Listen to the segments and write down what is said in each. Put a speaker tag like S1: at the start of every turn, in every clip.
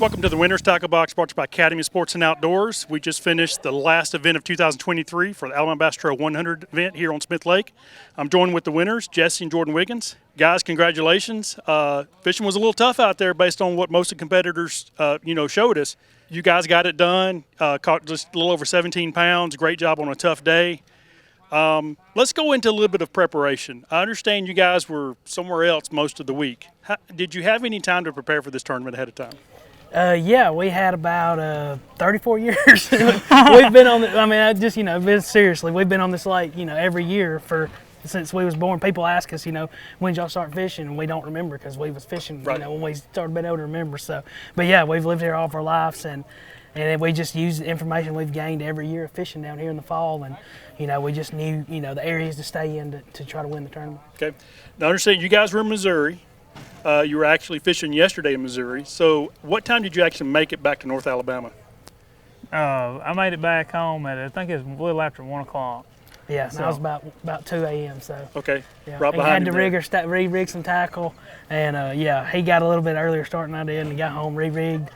S1: Welcome to the Winners Tacklebox, brought to you by Academy of Sports and Outdoors. We just finished the last event of 2023 for the Alabama Bass Trail 100 event here on Smith Lake. I'm joined with the winners, Jesse and Jordan Wiggins. Guys, congratulations. Fishing was a little tough out there based on what most of the competitors, showed us. You guys got it done, caught just a little over 17 pounds. Great job on a tough day. Let's go into a little bit of preparation. I understand you guys were somewhere else most of the week. Did you have any time to prepare for this tournament ahead of time?
S2: Yeah, we had about 34 years. We've been on seriously, we've been on this lake, every year since we was born. People ask us, when did y'all start fishing? And we don't remember because we was fishing,
S1: right,
S2: when we started being able to remember. So, but yeah, we've lived here all of our lives, and we just use the information we've gained every year of fishing down here in the fall, and we just knew, the areas to stay in to try to win the tournament.
S1: Okay. Now, I understand you guys were in Missouri. You were actually fishing yesterday in Missouri. So what time did you actually make it back to North Alabama?
S3: I made it back home at, I think it was a little after 1 o'clock.
S2: Yeah, so. That was about 2 a.m. So
S1: okay,
S2: yeah.
S1: Right behind
S2: you. Had to re-rig some tackle, and he got a little bit earlier start than I did, and he got home re-rigged.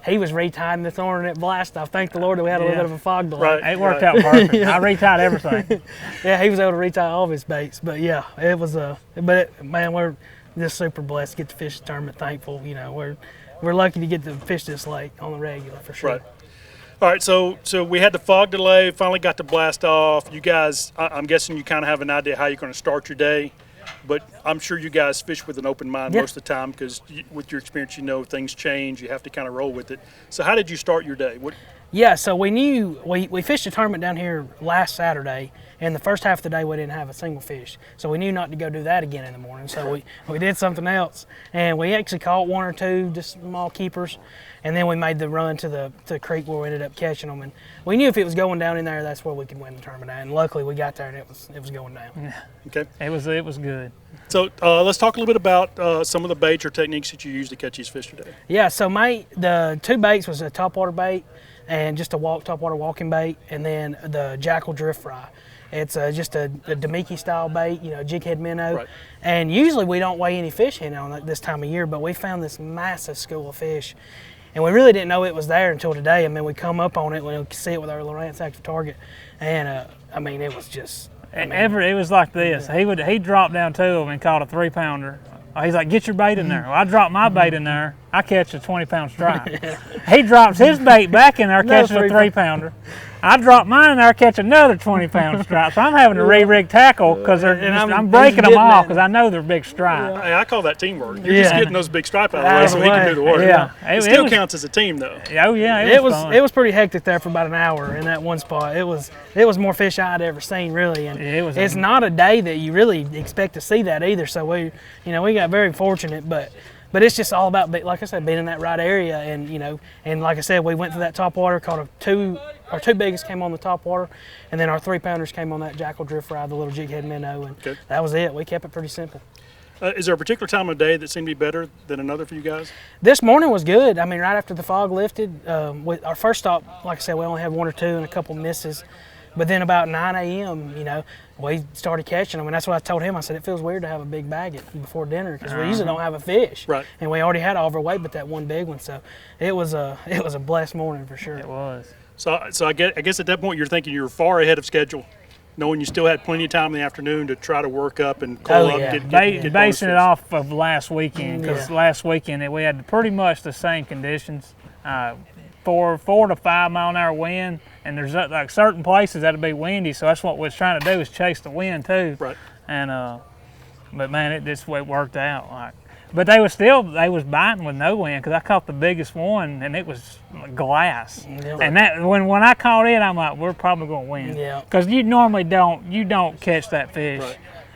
S2: He was retying the Thornet blast off. Thank the Lord that we had a little bit of a fog delay.
S3: Right, it worked out perfect. I retied everything.
S2: Yeah, he was able to retie all of his baits. But yeah, it was we're just super blessed to get to fish the tournament. Thankful, we're lucky to get to fish this lake on the regular for sure.
S1: Right. All right, so we had the fog delay. Finally got the blast off. You guys, I'm guessing you kind of have an idea how you're going to start your day. But I'm sure you guys fish with an open mind most of the time because with your experience, things change. You have to kind of roll with it. So how did you start your day?
S2: Yeah, so we knew we fished a tournament down here last Saturday, and the first half of the day we didn't have a single fish. So we knew not to go do that again in the morning. So we did something else, and we actually caught 1 or 2 just small keepers, and then we made the run to the creek where we ended up catching them. And we knew if it was going down in there, that's where we could win the tournament at. And luckily we got there and it was going down.
S3: Yeah.
S1: Okay.
S3: It was good.
S1: So let's talk a little bit about some of the baits or techniques that you use to catch these fish today.
S2: Yeah, so the 2 baits was a topwater bait and just a topwater walking bait, and then the Jackal drift fry. It's just a Damiki style bait, jig head minnow. Right. And usually we don't weigh any fish in on it this time of year, but we found this massive school of fish. And we really didn't know it was there until today. I mean, we come up on it, we see it with our Lowrance active target, and it was just.
S3: It was like this. Yeah. He'd drop down to him and caught a 3-pounder. He's like, get your bait in there. Well, I drop my bait in there, I catch a 20-pound stripe. He drops his bait back in there, catches a 3-pounder. I drop mine in there, catch another 20-pound stripe. So I'm having to re-rig tackle because I'm breaking them off because I know they're big stripe.
S1: Yeah. Hey, I call that teamwork. You're just getting those big stripe out of the way so he can do the work.
S3: Yeah.
S1: It still counts as a team, though.
S3: Oh, yeah.
S2: It was pretty hectic there for about an hour in that one spot. It was more fish I'd ever seen, really. And it's not a day that you really expect to see that either. So we got very fortunate, but it's just all about, like I said, being in that right area, and like I said, we went to that top water, caught our 2 biggest came on the top water, and then our 3-pounders came on that Jackal drift fry, the little jig head minnow, and that was it. We kept it pretty simple.
S1: Is there a particular time of day that seemed to be better than another for you guys?
S2: This morning was good. I mean, right after the fog lifted, with our first stop, like I said, we only had 1 or 2 and a couple misses. But then about 9 a.m., we started catching them, and that's what I told him. I said, it feels weird to have a big bag before dinner because we usually don't have a fish.
S1: Right.
S2: And we already had all of our weight but that one big one. So it was a blessed morning for sure.
S3: It was.
S1: So I guess at that point you're thinking you're far ahead of schedule, knowing you still had plenty of time in the afternoon to try to work up and call up and get
S3: basing it off of last weekend, because last weekend we had pretty much the same conditions. 4 to 5 mile an hour wind, and there's like certain places that'll be windy, so that's what we're trying to do is chase the wind too.
S1: Right.
S3: And but man, it worked out. But they was biting with no wind because I caught the biggest one and it was glass. Yeah. And that when I caught it, I'm like, we're probably gonna win. Yeah. Because you normally don't catch that fish,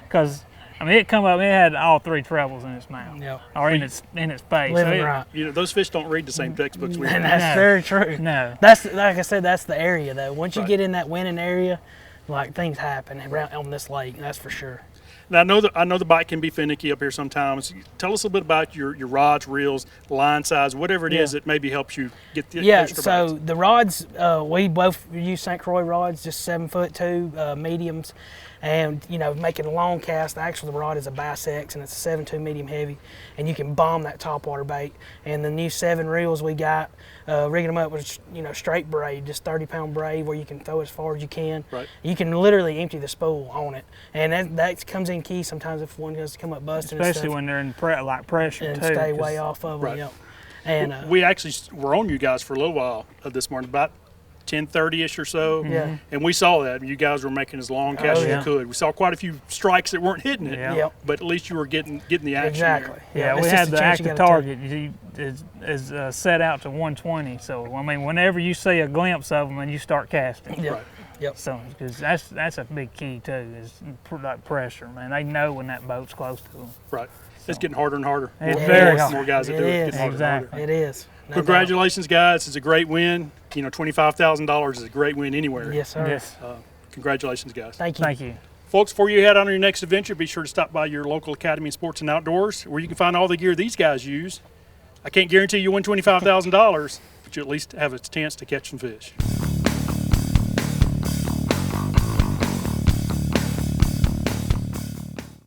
S3: because. I mean, it come up. It had all 3 trebles in its mouth, or in its face.
S2: Living right.
S1: Those fish don't read the same textbooks we do.
S2: And that's very true.
S3: No,
S2: that's like I said. That's the area though. Once you get in that winning area, like things happen around on this lake. That's for sure.
S1: Now I know the bite can be finicky up here sometimes. Tell us a little bit about your rods, reels, line size, whatever it is that maybe helps you get the extra
S2: so
S1: bites.
S2: The rods, we both use St. Croix rods, just 7'2" mediums. and making a long cast. Actually, the rod is a bisex, and it's a 7.2 medium heavy, and you can bomb that topwater bait. And the new 7 reels we got, rigging them up with straight braid, just 30-pound braid where you can throw as far as you can.
S1: Right.
S2: You can literally empty the spool on it, and that comes in key sometimes if one has to come up busting.
S3: Especially when they're in pressure
S2: and
S3: too.
S2: stay way off of them.
S1: Right.
S2: Yep. And
S1: we actually were on you guys for a little while this morning, about 10:30ish or so.
S2: Yeah.
S1: And we saw that. You guys were making as long casts as
S3: yeah.
S1: you could. We saw quite a few strikes that weren't hitting it.
S3: Yeah.
S2: Yep.
S1: But at least you were getting the action.
S2: Exactly.
S3: Yeah,
S2: it's
S3: we
S2: just
S3: had
S2: a
S3: the
S2: chance you
S3: active
S2: gotta
S3: target is set out to 120. So I mean, whenever you see a glimpse of them, and you start casting.
S2: Yep.
S1: Right.
S2: Yep.
S3: So, because that's a big key too, is like pressure, man. They know when that boat's close to them.
S1: Right. It's getting harder and harder.
S3: It's
S1: more,
S3: very
S1: more,
S3: hard.
S1: more guys that
S2: It
S1: do it.
S2: is.
S1: Getting harder and harder.
S3: Exactly.
S2: It is. No
S1: Congratulations, guys. It's a great win. $25,000 is a great win anywhere.
S2: doubt. Yes, sir.
S3: Yes.
S1: Congratulations, guys.
S2: Thank you.
S3: Thank you.
S1: Folks, before you head on your next adventure, be sure to stop by your local Academy of Sports and Outdoors, where you can find all the gear these guys use. I can't guarantee you win $25,000, but you at least have a chance to catch some fish.